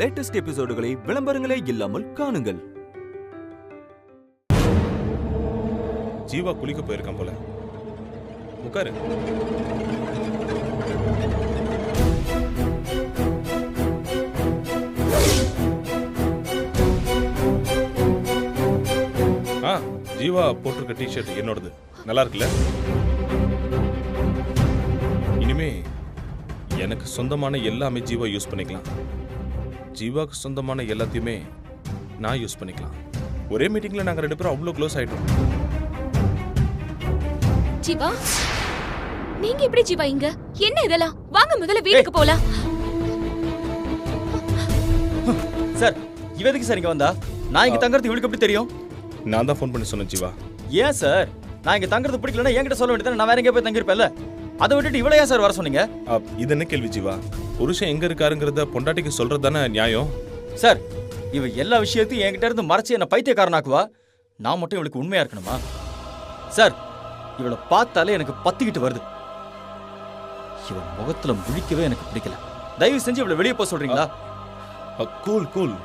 Latest எபிசோடுகளை விளம்பரங்களே இல்லாமல் காணுங்கள். ஜீவா குளிக்க போயிருக்கான் போல. உட்காரு. ஜீவா போட்டிருக்க டிஷர்ட் என்னோடது. நல்லா இருக்குல்ல? இனிமே எனக்கு சொந்தமான எல்லாமே ஜீவா யூஸ் பண்ணிக்கலாம். ஜீவாக்கு சொந்தமான எல்லாத்தையுமே நான் யூஸ் பண்ணிக்கலாம். ஒரே மீட்டிங்ல நாங்க 2 பேரும் அவ்வளவு க்ளோஸ் ஆயிட்டோம். ஜீவா, நீங்க எப்படி ஜீவா இங்க? என்ன இதெல்லாம்? வாங்க முதல்ல வீட்டுக்கு போலாம். சார், இவ எதுக்கு சார் இங்க வந்தா? நான் இங்க தங்கறது இவளுக்கு எப்படி தெரியும்? நான் தான் ஃபோன் பண்ணி சொன்னேன் ஜீவா. ஏன் சார், நான் இங்க தங்கறது பிடிக்கலன்னா என்கிட்ட சொல்ல வேண்டியது, நான் வேற எங்க போய் தங்கிருப்பேன்ல. அதை விட்டுட்டு இவள ஏன் சார் வர சொன்னீங்க? இது என்ன கேள்வி ஜீவா? புருஷன் எங்க இருக்காருங்கிறத பொண்டாட்டிக்கு சொல்றது தானே நியாயம். சார், இவ எல்லா விஷயத்தையும் என்கிட்ட இருந்து மறைச்சு என்ன பைத்தியக்காரனாக்குவா. நான் மட்டும் இவளுக்கு உண்மையா இருக்கணுமா? சார், இவளை பார்த்தாலே எனக்கு பத்திக்கிட்டு வருது. இவன் முகத்துல முழிக்கவே எனக்கு பிடிக்கல. தயவு செஞ்சு இவளை வெளியே போக சொல்றீங்களா? Cool cool.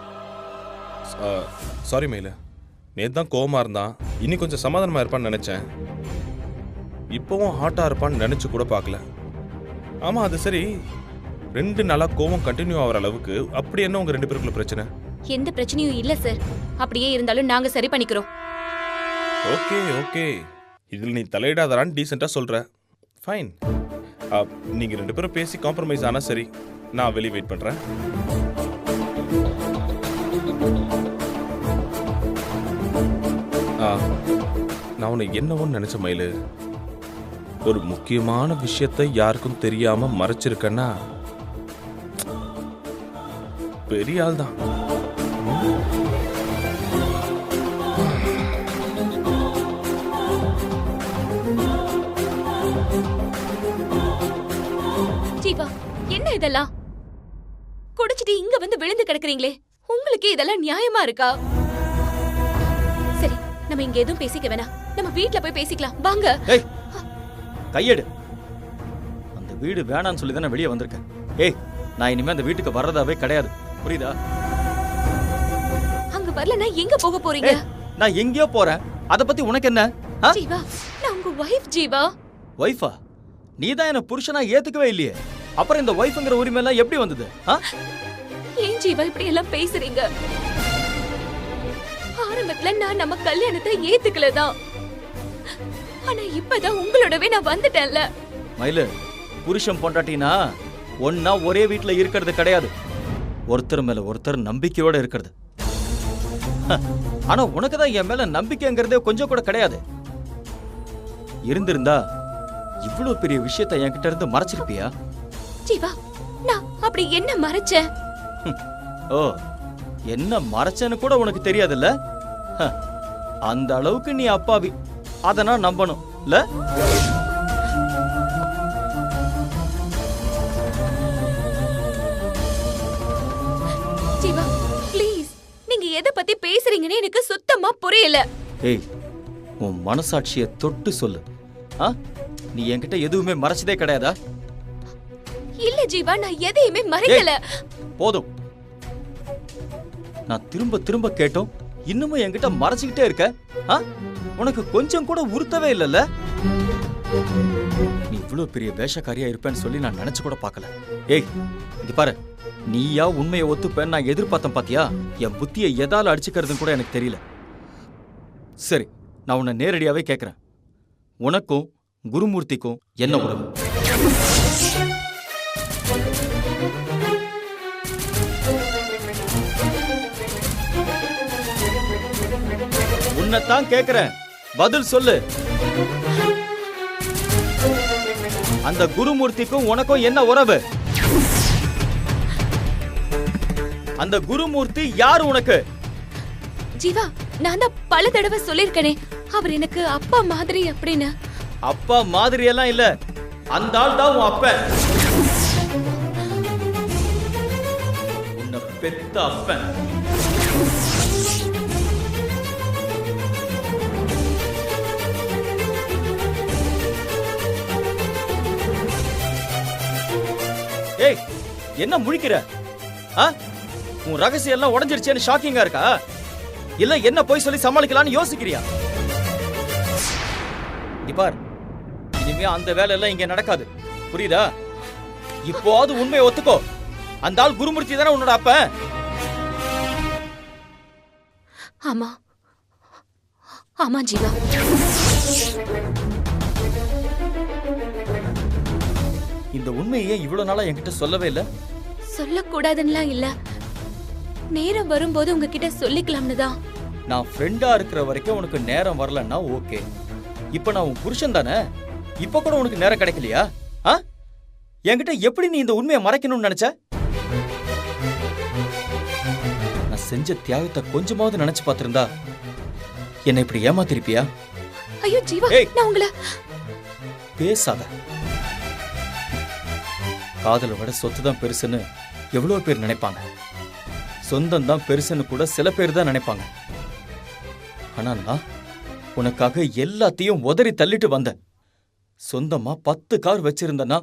சாரி மயில, நேத்து தான் கோவமா இருந்தான். இன்னும் கொஞ்சம் சமாதானமா இருப்பான்னு நினைச்சேன். இப்பவும் ஹாட்டா இருப்பான்னு நினைச்சு கூட பார்க்கல. ஆமா, அது சரி. 2 நாளா கோவம் கண்டினியூ ஆகிற அளவுக்கு அப்படி என்ன உங்க 2 பேருக்குள்ள பிரச்சனை? எந்த பிரச்சனையும் இல்ல சார். அப்படியே இருந்தாலும் நாங்க சரி பண்ணிக்கிறோம். ஓகே ஓகே, இதில் நீ தலையிடாதான்னு டீசெண்டா சொல்ற. ஃபைன். நீங்க 2 பேரும் பேசி காம்ப்ரமைஸ் ஆனா சரி. நான் வெளியே வெயிட் பண்றேன். நான் உன்னை என்னவோ நினைச்ச மயிலு. ஒரு முக்கியமான விஷயத்தை யாருக்கும் தெரியாம மறைச்சிருக்கன்னா பெரிய ஆள் தான். ஜீவா, என்ன இதெல்லாம்? குடிச்சிட்டு இங்க வந்து விழுந்து கிடக்குறீங்களே, உங்களுக்கு இதெல்லாம் நியாயமா இருக்கா? சரி, நம்ம இங்க எதுவும் பேசிக்க வேணாம். நம்ம வீட்ல போய் பேசிக்கலாம். வாங்க. ஏய், கையெடு. அந்த வீடு வேணான்னு சொல்லி தான் நான் வெளியே வந்திருக்கேன். ஏய், நான் இனிமே அந்த வீட்டுக்கு வர்றதாவே கிடையாது. புரியுதா? அங்க வரலனா எங்க போக போறீங்க? நான் எங்கேயோ போறேன். அத பத்தி உனக்கு என்ன? ஜீவா, நான் உங்க வைஃப். ஜீவா, வைஃபா? நீ தான் என்ன புருஷனா ஏத்துக்கவே இல்லையே. அப்புறம் இந்த வைஃப்ங்கற உரிமை எல்லாம் எப்படி வந்தது? ஏன் ஜீவா இப்படி எல்லாம் பேசுறீங்க? ஆரம்பத்துல நான் நம்ம கல்யாணத்தை ஏத்துக்கலதான். ஆனா இப்பதான் உங்களோடவே நான் வந்துட்டேன்ல. மயிலு, புருஷன் பொண்டாட்டினா ஒன்னா ஒரே வீட்டுல இருக்கிறது கிடையாது. ஒருத்தர் மேல ஒருத்தர் நம்பிக்கையோட இருக்கிறது. ஆனா உனக்கு தான் என் மேல நம்பிக்கைங்கிறதே கொஞ்சம் கூட கிடையாது. இருந்திருந்தா இவ்வளவு பெரிய விஷயத்தை என்கிட்ட இருந்து மறைச்சிருப்பியா? ஜீவா, நான் அப்படி என்ன மறைச்சேன்? ஓ, என்ன மறைச்சேன்னு கூட உனக்கு தெரியாதுல்ல? அந்த அளவுக்கு நீ அப்பாவி. அத நான் நம்பணும் இல்ல? ஜீவா, ப்ளீஸ், நீங்க எதை பத்தி பேசுறீங்கன்னு எனக்கு சுத்தமா புரியல. ஏய், உன் மனசாட்சியை தொட்டு சொல்லு. நீ என்கிட்ட எதுவுமே மறைச்சதே கிடையாதா? இல்ல ஜீவா, நான் எதையுமே மறைக்கல. போதும். நான் திரும்ப திரும்ப கேட்டோம், இன்னுமும் என்கிட்ட மறைச்சுக்கிட்டே இருக்க. உனக்கு கொஞ்சம் கூட உறுத்தவே இல்லைல்ல? நீ இவ்வளவு பெரிய வேஷக்காரியா இருப்பேன்னு சொல்லி நான் நினைச்சு கூட பார்க்கல. ஏய், இது பாரு, நீயா உண்மையை ஒத்துப்பேன்னு நான் எதிர்பார்த்தேன். பாத்தியா, என் புத்தியை எதால அடிச்சுக்கிறதுன்னு கூட எனக்கு தெரியல. சரி, நான் உன்னை நேரடியாவே கேட்கிறேன். உனக்கும் குருமூர்த்திக்கும் என்ன உறவு? உன்னைத்தான் கேட்கிறேன், பதில் சொல்லு. அந்த குருமூர்த்திக்கும் உனக்கும் என்ன உறவு? அந்த குருமூர்த்தி யாரு உனக்கு? ஜீவா, நான் தான் பல தடவை சொல்லிருக்கேனே, அவர் எனக்கு அப்பா மாதிரி அப்படின்னு. அப்பா மாதிரி எல்லாம் இல்ல, அந்த ஆள் தான் உன் அப்பன். உன்னை பெத்த அப்பன். ஏய், என்ன முழிக்கிற? உன் ரகசியம் எல்லாம் உடைஞ்சிருச்சேன்னு ஷாக்கிங்கா இருக்கா? இல்ல என்ன போய் சொல்லி சமாளிக்கலாம்னு யோசிக்கிறியா? பார், இனிமே அந்த வேலை எல்லாம் இங்க நடக்காது, புரியுதா? இப்போது உண்மையை ஒத்துக்கோ. அந்த ஆள் குருமூர்த்தி தானே உன்னோட அப்ப? ஆமா ஆமா ஜீவா. இந்த உண்மையை இவ்வளவு நாளா என்கிட்ட சொல்லவே இல்ல. சொல்லக்கூடாதுன்னுலாம் இல்ல, நேரம் வரும்போது உங்ககிட்ட சொல்லிக்கலாம்னு தான். நான் ஃப்ரெண்டா இருக்கிற வரைக்கும் உனக்கு நேரம் வரலன்னா ஓகே. இப்ப நான் உன் புருஷன் தானே, இப்ப கூட உனக்கு நேரம் கிடைக்கலையா? என்கிட்ட எப்படி நீ இந்த உண்மையை மறைக்கணும்னு நினைச்ச? நான் செஞ்ச தியாகத்தை கொஞ்சமாவது நினைச்சு பார்த்திருந்தா என்னை இப்படி ஏமாத்திருப்பியா? ஐயோ ஜீவா, நான் உங்களை பேசாத. காதலை விட சொத்து தான் பெருசுன்னு எவ்வளவு பேர் நினைப்பாங்க. சொந்தம் தான் பெருசுன்னு கூட சில பேர் தான் நினைப்பாங்க. ஆனா நான் உனக்காக எல்லாத்தையும் உதறி தள்ளிட்டு வந்தேன். சொந்தமா 10 கார் வச்சிருந்தனா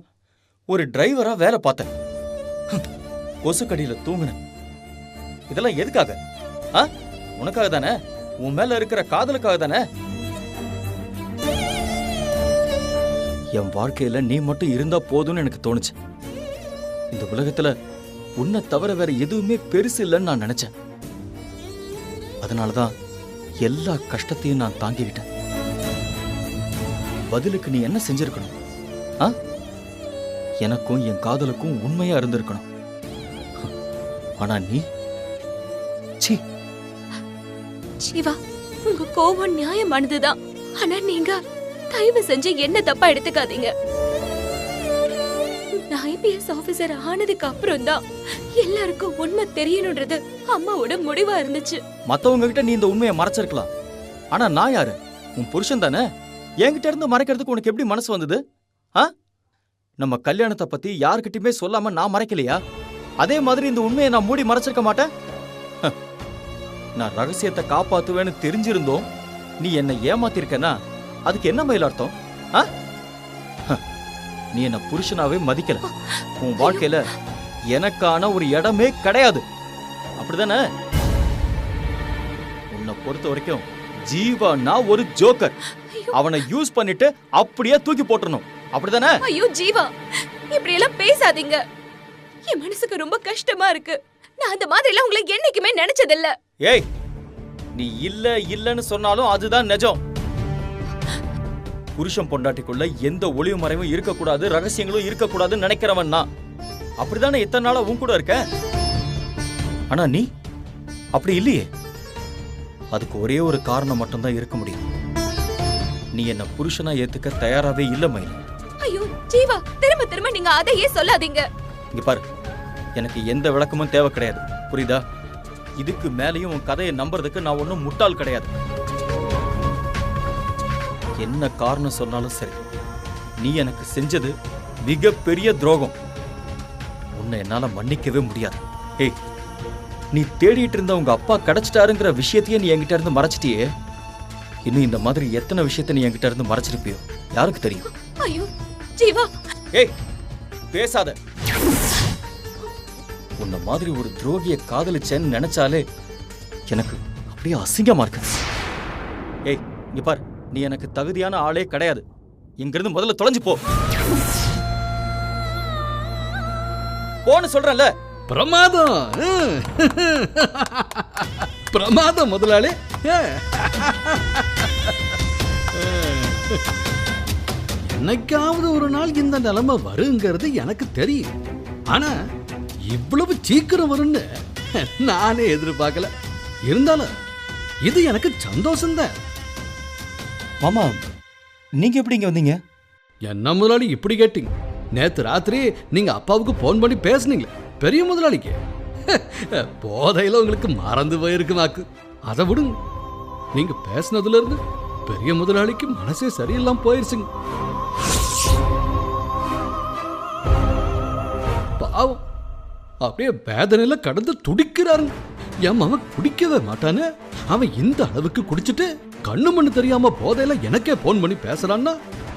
ஒரு டிரைவரா வேலை பார்த்தேன். கொசுக்கடியில தூங்குனேன். இதெல்லாம் எதுக்காக? உனக்காக தானே? உன் மேல இருக்கிற காதலுக்காக தானே? என் வாழ்க்கையில நீ மட்டும் இருந்தா போதும்னு எனக்கு தோணுச்சு. இந்த உலகத்துல உன்னை தவிர வேற எதுவுமே பெருசு இல்லைன்னு நான் நினைச்சேன். அதனாலதான் எல்லா கஷ்டத்தையும் நான் தாங்கிக்கிட்டேன். பதிலுக்கு நீ என்ன செஞ்சிருக்கணும்? எனக்கும் என் காதலுக்கும் உண்மையா இருந்திருக்கணும். ஆனா நீ ஜீவா, உங்க கோபம் நியாயமானதுதான். ஆனா நீங்க தயவு செஞ்சு என்ன தப்பா எடுத்துக்காதீங்க. நான் IPS ஆபீசர் ஆனதுக்கு அப்புறம் தான் எல்லாருக்கும் உண்மை தெரியணும்ன்றது அம்மாவோட முடிவா இருந்துச்சு. மத்தவங்க கிட்ட நீ இந்த உண்மையை மறைச்சிருக்கலாம். ஆனா நான் யாரு? உன் புருஷன் தானே. என்கிட்ட இருந்து மறைக்கிறதுக்கு உனக்கு எப்படி மனசு வந்தது? நம்ம கல்யாணத்தை பத்தி யாருக்கிட்டயுமே சொல்லாம நான் மறைக்கலையா? அதே மாதிரி இந்த உண்மையை நான் மூடி மறைச்சிருக்க மாட்டேன். நான் ரகசியத்தை காப்பாத்துவேன்னு தெரிஞ்சிருந்தோம் நீ என்னை ஏமாத்திருக்கனா அதுக்கு என்ன மயில் அர்த்தம்? நீ என்ன புருஷனாவே மதிக்கல. உன் வாழ்க்கையில எனக்கான ஒரு இடமே கிடையாது, அப்படிதானே? உன்னை பொறுத்த வரைக்கும் ஜீவானா ஒரு ஜோக்கர். அவனை யூஸ் பண்ணிட்டு அப்படியே தூக்கி போட்டுறணும், அப்படிதானே? ஐயோ ஜீவா, இப்படி எல்லாம் பேசாதீங்க. என் மனசுக்கு ரொம்ப கஷ்டமா இருக்கு. நான் அந்த மாதிரி எல்லாம் உங்களை என்னைக்குமே நினைச்சதில்ல. ஏய், நீ இல்லன்னு சொன்னாலும் அதுதான் நிஜம். புருஷன் பொண்டாட்டிக்குள்ள எந்த ஒளிவு மறைவும் இருக்கக்கூடாது, ரகசியங்களும் இருக்கக்கூடாதுன்னு நினைக்கிறவன் நான். அப்படிதானே இத்தனை நாளா உன் கூட இருக்க. ஆனா நீ அப்படி இல்லையே. அதுக்கு ஒரே ஒரு காரணம் மட்டும்தான் இருக்க முடியும். நீ என்ன புருஷனா ஏத்துக்க தயாராவே இல்ல மயில். ஐயோ ஜீவா, திரும்ப திரும்ப நீங்க அதையே சொல்லாதீங்க. இங்க பாரு, எனக்கு எந்த விளக்கமும் தேவை கிடையாது, புரியுதா? இதுக்கு மேலேயும் உன் கதையை நம்புறதுக்கு நான் ஒன்னும் முட்டாள் கிடையாது. என்ன காரணம் சொன்னாலும் சரி, நீ எனக்கு செஞ்சது மிகப்பெரிய துரோகம். உன்னை என்னால மன்னிக்கவே முடியாது. ஏய், நீ தேடிட்டு இருந்த உங்க அப்பா கிடைச்சிட்டாருங்கிற விஷயத்தையே நீ என்கிட்ட இருந்து மறைச்சிட்டியே. இன்னும் இந்த மாதிரி எத்தனை விஷயத்தை நீ என்கிட்ட இருந்து மறைச்சிருப்பியோ யாருக்கு தெரியும்? ஐயோ ஜீவா. ஏய், பேசாத. உன்ன மாதிரி ஒரு துரோகியை காதலிச்சேன்னு நினைச்சாலே எனக்கு அப்படியே அசிங்கமா இருக்கு. ஏய், இங்க பாரு, நீ எனக்கு தகுதியான ஆளே கிடையாது. இங்கிருந்து முதல்ல தொலைஞ்சு போ. போன்னு சொல்றேன்ல. பிரமாதம் பிரமாதம் முதலாளி. என்னைக்காவது ஒரு நாள் இந்த நிலைமை வருங்கிறது எனக்கு தெரியும். ஆனா இவ்வளவு சீக்கிரம் வரும்னு நானே எதிர்பார்க்கல. இருந்தாலும் இது எனக்கு சந்தோஷம்தான். மாமா, நீங்க எப்படி இங்க வந்தீங்க? என்ன முதலாளி இப்படி கேட்டீங்க? நேத்து ராத்திரி நீங்க அப்பாவுக்கு போன் பண்ணி பேசுனீங்களே பெரிய முதலாளிக்கு. போதையில உங்களுக்கு மறந்து போயிருக்குமாக்கு. அதை விடுங்க. நீங்க பேசினதுல இருந்து பெரிய முதலாளிக்கு மனசே சரியில்லாம போயிருச்சுங்க. பாவம், அப்படியே வேதனையில கடந்து துடிக்கிறாருங்க. என் மகன் குடிக்கவே மாட்டானே, அவன் இந்த அளவுக்கு குடிச்சிட்டு கண்ணு மண்ணு தெரியாம போதையில எனக்கே போன் பண்ணி பேசுறான்னா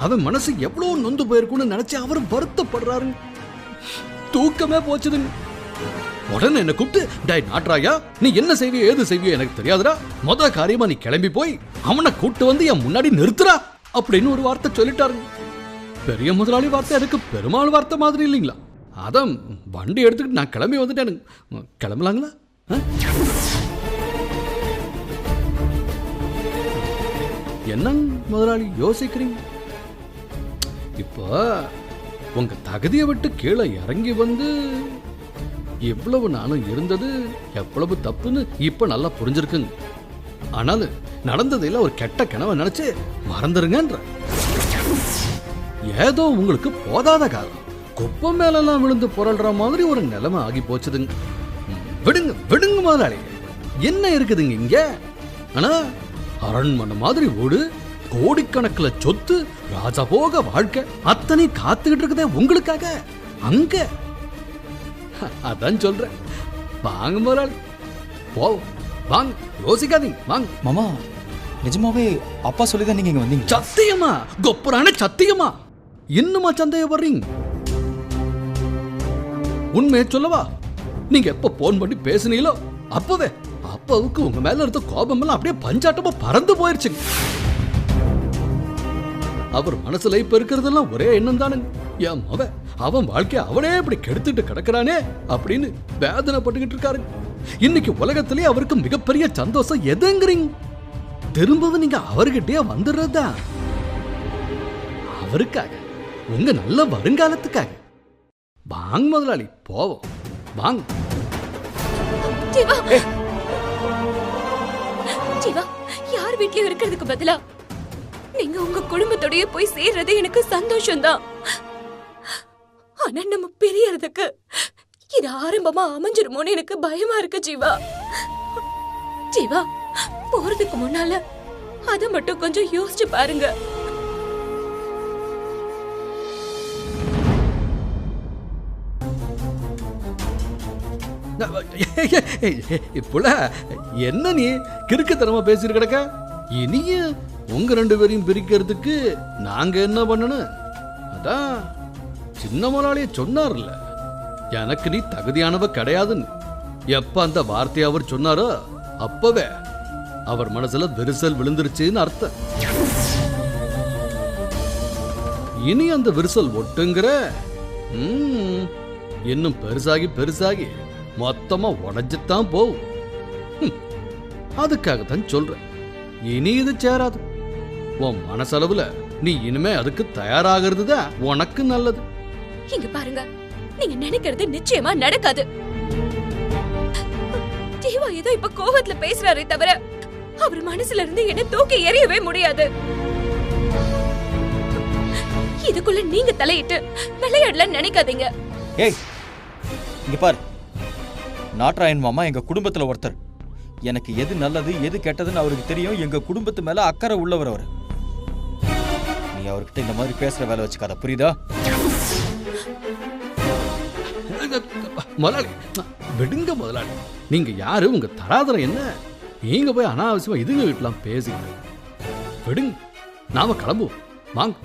அவன் மனசு எவ்வளவு நொந்து போயிருக்குன்னு நினைச்சு அவரும் வருத்தப்படுறாருங்க. தூக்கமே போச்சுதுங்க. உடனே என்ன கூப்பிட்டு, டேய் நாட்ராயா, நீ என்ன செய்வியோ ஏது செய்வியோ எனக்கு தெரியாதுடா, முத காரியமா நீ கிளம்பி போய் அவனை கூப்பிட்டு வந்து என் முன்னாடி நிறுத்துறா அப்படின்னு ஒரு வார்த்தை சொல்லிட்டாருங்க. பெரிய முதலாளி வார்த்தை எனக்கு பெருமாள் வார்த்தை மாதிரி இல்லைங்களா? அதான் வண்டி எடுத்துக்கிட்டு நான் கிளம்பி வந்துட்டேன். கிளம்பலாங்களா? என்னங்க முதலாளி யோசிக்கிறீங்க? இப்போ உங்க தகுதியை விட்டு கீழே இறங்கி வந்து எவ்வளவு நானும் இருந்தது எவ்வளவு தப்புன்னு இப்ப நல்லா புரிஞ்சிருக்குங்க. ஆனாலும் நடந்ததில் ஒரு கெட்ட கனவை நினைச்சு மறந்துருங்கன்ற. ஏதோ உங்களுக்கு போதாத காலம் குப்பை மேலெல்லாம் விழுந்து புரள்ற மாதிரி ஒரு நிலைமை ஆகி போச்சுதுங்க. விடுங்க விடுங்க முதலாளி, என்ன இருக்குதுங்க இங்க? ஆனா அரண்மனை மாதிரி வீடு, கோடிக்கணக்கில் சொத்து, ராஜபோக வாழ்க்கை அத்தனை காத்துக்கிட்டு இருக்குதே உங்களுக்காக அங்க. அதான் சொல்றேன், வாங்க முதலாளி, போ வாங்க, யோசிக்காதீங்க வாங்க. மாமா, நிஜமாவே அப்பா சொல்லிதான் நீங்க இங்க வந்தீங்க? சத்தியமா, கொப்பரான சத்தியமா. இன்னுமா சந்தேகப்படுறீங்க? உண்மையை சொல்லவா? நீங்க எப்ப போன் பண்ணி பேசுனீங்களோ அப்பவே அப்பாவுக்கு உங்க மேல இருந்த கோபம் எல்லாம் அப்படியே பஞ்சாட்டமா பறந்து போயிருச்சுங்க. அவர் மனசுல இப்ப இருக்கிறதெல்லாம் ஒரே எண்ணம் தானுங்க, என் மவன் அவன் வாழ்க்கைய அவனே இப்படி கெடுத்துட்டு கிடக்குறானே அப்படின்னு வேதனைப்பட்டுக்கிட்டு இருக்காருங்க. இன்னைக்கு உலகத்திலேயே அவருக்கு மிகப்பெரிய சந்தோஷம் எதுங்கிறீங்க? திரும்பவும் நீங்க அவர்கிட்டயே வந்துடுறதுதான். அவருக்காக, உங்க நல்ல வருங்காலத்துக்காக. வாங்க முதலாளி, போவோம் வாங்க. ஜீவா, ஜீவா, யார் வீட்லயும் இருக்கிறதுக்கு பதிலா நீங்க உங்க குடும்பத்தோடய போய் சேர்றது எனக்கு சந்தோஷம்தான். ஆனா நம்ம பிரியறதுக்கு இது ஆரம்பமா அமைஞ்சிருமோன்னு எனக்கு பயமா இருக்கு ஜீவா. ஜீவா, போறதுக்கு முன்னால அத மட்டும் கொஞ்சம் யோசிச்சு பாருங்க. இப்போல என்ன நீ கிறுக்குத்தனமா பேசிட்டு கிடக்க? இனிய உங்க ரெண்டு பேரையும் பிரிக்கிறதுக்கு நாங்க என்ன பண்ணணும்? அதான் சின்ன முதலாளிய சொன்னார்ல, எனக்கு நீ தகுதியானவ கிடையாதுன்னு. எப்ப அந்த வார்த்தையை அவர் சொன்னாரோ அப்பவே அவர் மனசுல விரிசல் விழுந்துருச்சுன்னு அர்த்தம். இனி அந்த விரிசல் ஒட்டுங்கிற இன்னும் பெருசாகி பெருசாகி மொத்தமா உடைஞ்சுத்தான் போகும். அதுக்காகத்தான் சொல்றேன், இனி இது சேராது. உன் மனசளவுல நீ இனிமே அதுக்கு தயாராகிறது தான் உனக்கு நல்லது. இங்க பாருங்க, நீங்க நினைக்கிறது நிச்சயமா நடக்காது. ஜீவா ஏதோ இப்ப கோவத்துல பேசுறாரே தவிர அவர் மனசுல இருந்து என்ன தூக்கி எறியவே முடியாது. இதுக்குள்ள நீங்க தலையிட்டு விளையாடல நினைக்காதீங்க. ஏய், இங்க பாரு, நாட்ராயன் மாமா எங்க குடும்பத்துல ஒருத்தர். எனக்கு எது நல்லது எது கெட்டதுன்னு அவருக்கு தெரியும். எங்க குடும்பத்து மேல அக்கறை உள்ளவர் அவர். நீ அவர்கிட்ட இந்த மாதிரி பேசுற வேலை வச்சுக்காத, புரியுதா? முதலாளி விடுங்க முதலாளி, நீங்க யாரு? உங்க தராதரம் என்ன? நீங்க போய் அனாவசியமா இதுங்க வீட்டுலாம் பேசிக்கிட்டு விடுங்க. நாம கிளம்புவோம் வாங்க.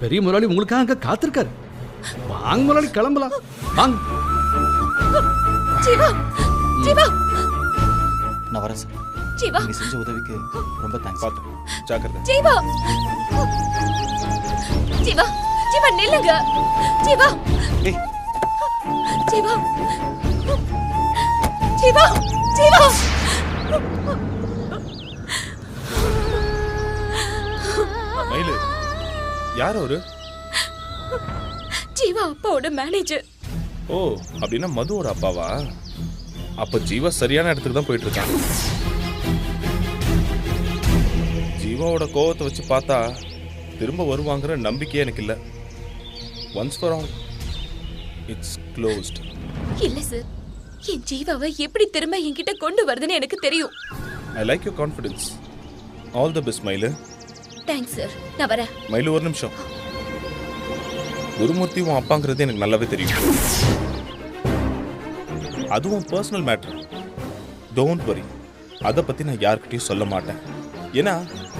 பெரிய முதலாளி உங்களுக்காக அங்க காத்திருக்காரு. வாங்க முதலாளி, கிளம்பலாம் வாங்க. ஜீவா, ஜீவா, நான் வரேன் சார். ஜீவா, நீங்க செஞ்ச உதவிக்கு ரொம்ப தேங்க்ஸ். பார்த்து ஜாக்கிரதை. ஜீவா, ஜீவா, ஜீவா நில்லுங்க. ஜீவா, ஏய், ஜீவா, ஜீவா, ஜீவா. மயிலு, யார் அவரு? ஜீவா அப்பாவோட மேனேஜர். ஓ, அப்படின்னா மதுவோட அப்பாவா? அப்ப ஜீவா சரியான இடத்துக்கு தான் போயிட்டு இருக்கான். ஜீவாவோட கோவத்தை வச்சு பார்த்தா திரும்ப வருவாங்கிற நம்பிக்கையே எனக்கு இல்லை. Once for all it's closed. இல்ல சார், என் ஜீவாவை எப்படி திரும்ப என்கிட்ட கொண்டு வருதுன்னு எனக்கு தெரியும். I like your confidence. All the best Mayilu. Thanks sir, நான் வரேன். மயிலு, ஒரு நிமிஷம். குருமூர்த்தி உன் அப்பாங்கிறது எனக்கு நல்லாவே தெரியும். அதுவும் பர்சனல் மேட்டர். டோன்ட் வரி, அதை பற்றி நான் யார்கிட்டையும் சொல்ல மாட்டேன். ஏன்னா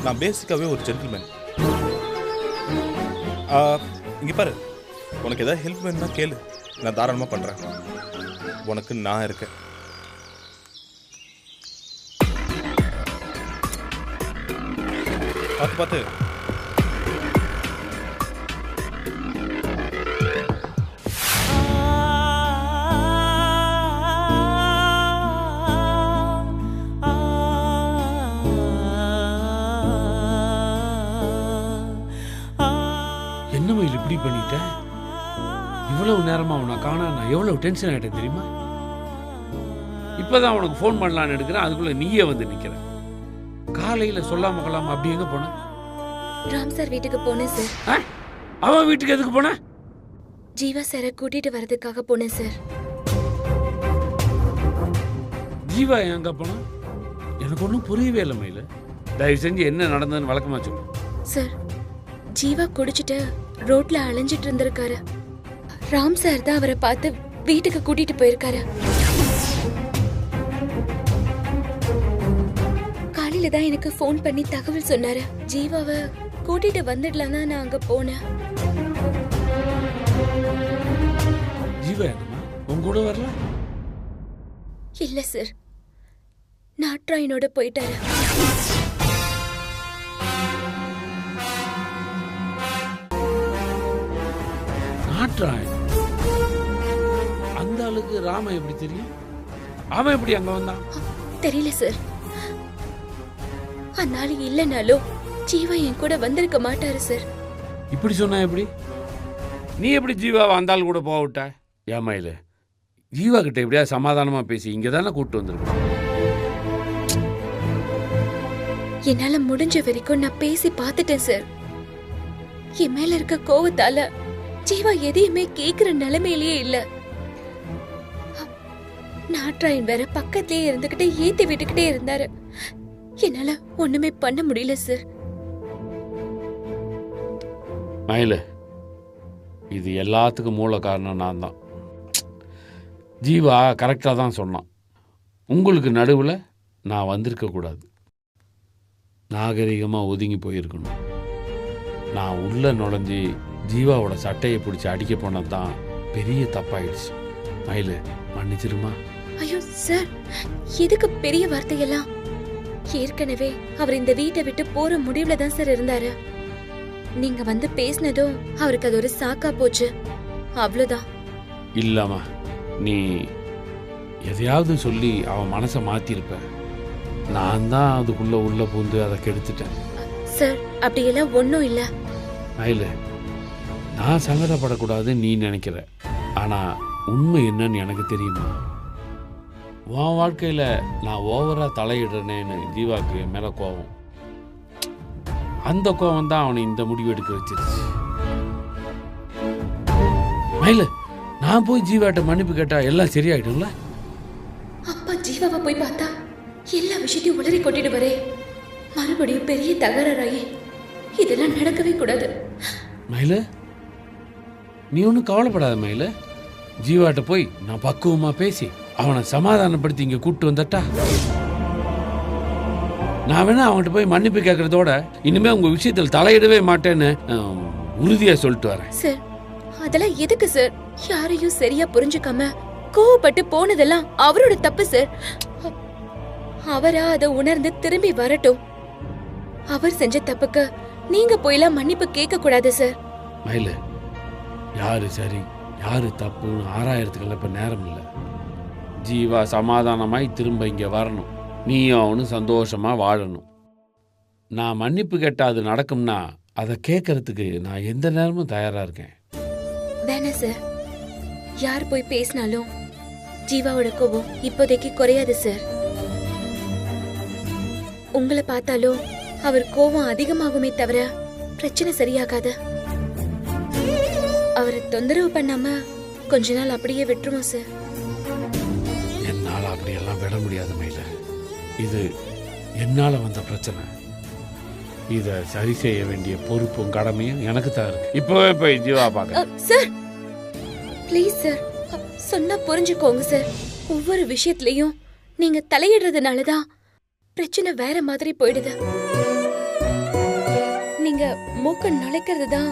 நான் பேசிக்காவே ஒரு ஜென்டில்மேன். இங்கே பாரு, உனக்கு ஏதாவது ஹெல்ப் வேணும்னா கேளு, நான் தாராளமாக பண்ணுறேன். உனக்கு நான் இருக்கேன். பார்த்து பார்த்து. என்ன மயில் இப்படி பண்ணிட்ட? இவ்வளவு நேரமா உன்னை காண நான் எவ்வளவு டென்ஷன் ஆகிட்டேன் தெரியுமா? இப்பதான் உனக்கு ஃபோன் பண்ணலான்னு எடுக்கிறேன், அதுக்குள்ள நீயே வந்து நிக்கிற. காலையில சொல்லாம கொள்ளாம அப்படி எங்க போன? ராம் சார் வீட்டுக்கு போனேன் சார். அவன் வீட்டுக்கு எதுக்கு போன? ஜீவா சாரை கூட்டிட்டு வரதுக்காக போனேன் சார். ஜீவா எங்க போன? எனக்கு ஒன்றும் புரியவே இல்லை மயில. தயவு செஞ்சு என்ன நடந்ததுன்னு வழக்கமா சொல்லு. சார், ஜீவா குடிச்சிட்டு ரோட்ல அலைஞ்சிட்டு இருந்திருக்காரு. ராம் சார் தான் அவரை பார்த்து வீட்டுக்கு கூட்டிட்டு போயிருக்காரு. காலையில தான் எனக்கு ஃபோன் பண்ணி தகவல் சொன்னாரு. ஜீவாவை கூட்டிட்டு வந்துடலாம் தான் நான் அங்க போனேன். ஜீவா என்னமா உங்க கூட வரல? இல்ல சார், நாட்ராயனோட போயிட்டாரு. நாட்ராயன்? அந்த ஆளுக்கு ராம எப்படி தெரியும்? அவன் எப்படி அங்க வந்தான்? தெரியல சார். அந்நாள் இல்லைனாலும் ஜீவா என் கூட வந்திருக்க மாட்டாரு சார். இப்படி சொன்னா எப்படி? நீ எப்படி ஜீவாவை அந்த ஆள் கூட போக விட்ட? ஏமாயில ஜீவா கிட்ட எப்படியா சமாதானமா பேசி இங்க தானே கூப்பிட்டு வந்திருக்க. என்னால முடிஞ்ச வரைக்கும் நான் பேசி பார்த்துட்டேன் சார். என் மேல இருக்க கோவத்தால ஜீவா எதையுமே கேக்குற நிலைமையிலேயே இல்ல. நாட்ராயன் வேற பக்கத்திலேயே இருந்துகிட்டு ஏத்தி விட்டுக்கிட்டே இருந்தாரு. என்னால ஒண்ணுமே பண்ண முடியல சார். மயில, இது எல்லாத்துக்கும் மூல காரணம் நான் தான். ஜீவா கரெக்டாக தான் சொன்னான். உங்களுக்கு நடுவில் நான் வந்திருக்க கூடாது. நாகரிகமாக ஒதுங்கி போயிருக்கணும். நான் உள்ளே நுழைஞ்சி ஜீவாவோட சட்டையை பிடிச்சி அடிக்க போனது தான் பெரிய தப்பாயிடுச்சு. மயில, மன்னிச்சிருமா? ஐயோ சார், எதுக்கு பெரிய வார்த்தையெல்லாம்? ஏற்கனவே அவர் இந்த வீட்டை விட்டு போற முடிவுல தான் சார் இருந்தாரு. நீங்க வந்து பேசினதும் அவருக்கு அது ஒரு சாக்கா போச்சு, அவ்வளவுதான். இல்லாமா, நீ எதையாவது சொல்லி அவன் மனசை மாத்திருப்ப. நான் தான் அதுக்குள்ள உள்ள பூந்து அதை கெடுத்துட்டேன். சார், அப்படியெல்லாம் ஒன்றும் இல்லை. மயில, நான் சங்கடப்படக்கூடாதுன்னு நீ நினைக்கிற. ஆனா உண்மை என்னன்னு எனக்கு தெரியுமா? உன் வாழ்க்கையில நான் ஓவரா தலையிடுறேன்னு ஜீவாக்கு என் மேல கோபம். அந்த கோபம் தான் அவனை இந்த முடிவு எடுக்க வச்சிருச்சு. மயில, நான் போய் ஜீவாட்ட மன்னிப்பு கேட்டா எல்லாம் சரியாயிடும்ல? அப்பா ஜீவாவை போய் பார்த்தா எல்லா விஷயத்தையும் உளறி கொட்டிட்டு வரே, மறுபடியும் பெரிய தகராறாயி இதெல்லாம் நடக்கவே கூடாது. மயில, நீ ஒன்றும் கவலைப்படாத மயில. ஜீவாட்ட போய் நான் பக்குவமா பேசி அவனை சமாதானப்படுத்தி இங்க கூப்பிட்டு வந்துட்டா. நான் வேணா அவன்கிட்ட போய் மன்னிப்பு கேட்கறதோட இனிமே உங்க விஷயத்தில் தலையிடவே மாட்டேன்னு உறுதியா சொல்லிட்டு வரேன். சார், அதெல்லாம் எதுக்கு சார்? யாரையும் சரியா புரிஞ்சுக்காம கோவப்பட்டு போனதெல்லாம் அவரோட தப்பு சார். அவரா அதை உணர்ந்து திரும்பி வரட்டும். அவர் செஞ்ச தப்புக்கு நீங்க போயெல்லாம் மன்னிப்பு கேட்க கூடாது சார். மயில, யாரு சரி யாரு தப்புன்னு ஆராயறதுக்கெல்லாம் இப்ப நேரம் இல்லை. ஜீவா சமாதானமாய் திரும்ப இங்க வரணும். நீயும் அவனும் சந்தோஷமா வாழணும். நான் மன்னிப்பு கேட்டா அது நடக்கும்னா அதை கேட்கறதுக்கு நான் எந்த நேரமும் தயாரா இருக்கேன். வேணா சார், யார் போய் பேசினாலும் ஜீவாவோட கோபம் இப்போதைக்கு குறையாது சார். உங்களை பார்த்தாலும் அவர் கோபம் அதிகமாகுமே தவிர பிரச்சனை சரியாகாது. அவரை தொந்தரவு பண்ணாம கொஞ்ச நாள் அப்படியே விட்டுருவோம் சார். என்னால அப்படியெல்லாம் விட முடியாது மயில. இது என்னால வந்த பிரச்சனை. இதை சரி செய்ய வேண்டிய பொறுப்பும் கடமையும் எனக்கு தான் இருக்கு. இப்பவே போய் ஜீவா பார்க்க. சார் ப்ளீஸ் சார், சொன்னா புரிஞ்சுக்கோங்க சார். ஒவ்வொரு விஷயத்திலையும் நீங்க தலையிடுறதுனால தான் பிரச்சனை வேற மாதிரி போயிடுது. நீங்க மூக்க நுழைக்கிறது தான்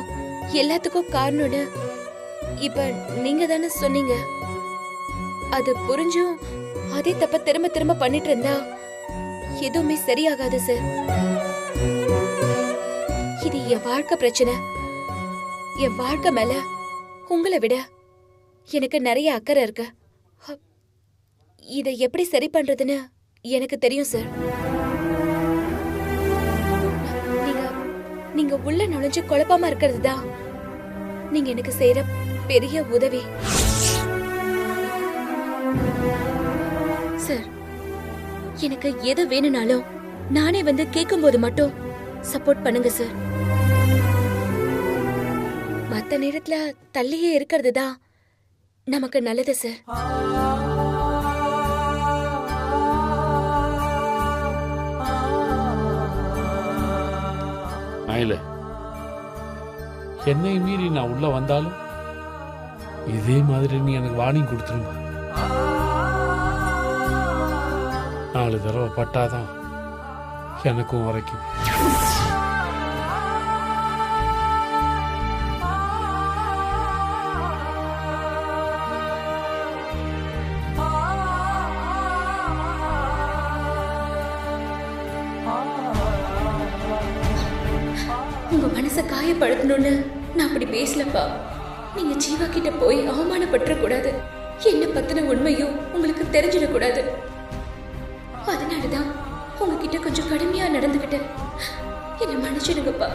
எல்லாத்துக்கும் காரணம்னு இப்ப நீங்க தானே சொன்னீங்க. அது புரிஞ்சும் அதே தப்ப திரும்ப திரும்ப பண்ணிட்டு இருந்தா எதுவுமே சரியாகாது சார். இது என் வாழ்க்கை பிரச்சனை. என் வாழ்க்கை மேல உங்களை விட எனக்கு நிறைய அக்கறை இருக்கு. இதை எப்படி சரி பண்றதுன்னு எனக்கு தெரியும் சார். நீங்க உள்ள நுழைஞ்சு குழப்பமா இருக்கிறது தான் நீங்க எனக்கு செய்யற பெரிய உதவி சார். எனக்கு எது வேணும்னாலும் நானே வந்து கேட்கும் போது மட்டும் சப்போர்ட் பண்ணுங்க சார். மத்த நேரத்துல தள்ளியே இருக்கிறது தான் நமக்கு நல்லது சார். என்னை மீறி நான் உள்ள வந்தாலும் இதே மாதிரி நீ எனக்கு வார்னிங் கொடுத்துருமா. 4 தடவை பட்டாதான் எனக்கும் உரைக்கும். உங்க மனசை காயப்படுத்தணும்னு நான் அப்படி பேசலப்பா. நீங்க ஜீவா கிட்ட போய் அவமானப்பட்டுற கூடாது. என்ன பத்தின உண்மையும் உங்களுக்கு தெரிஞ்சிடக்கூடாது. அதனாலதான் உங்ககிட்ட கொஞ்சம் கடுமையா நடந்துகிட்டேன். என்ன மன்னிச்சிடுங்கப்பா.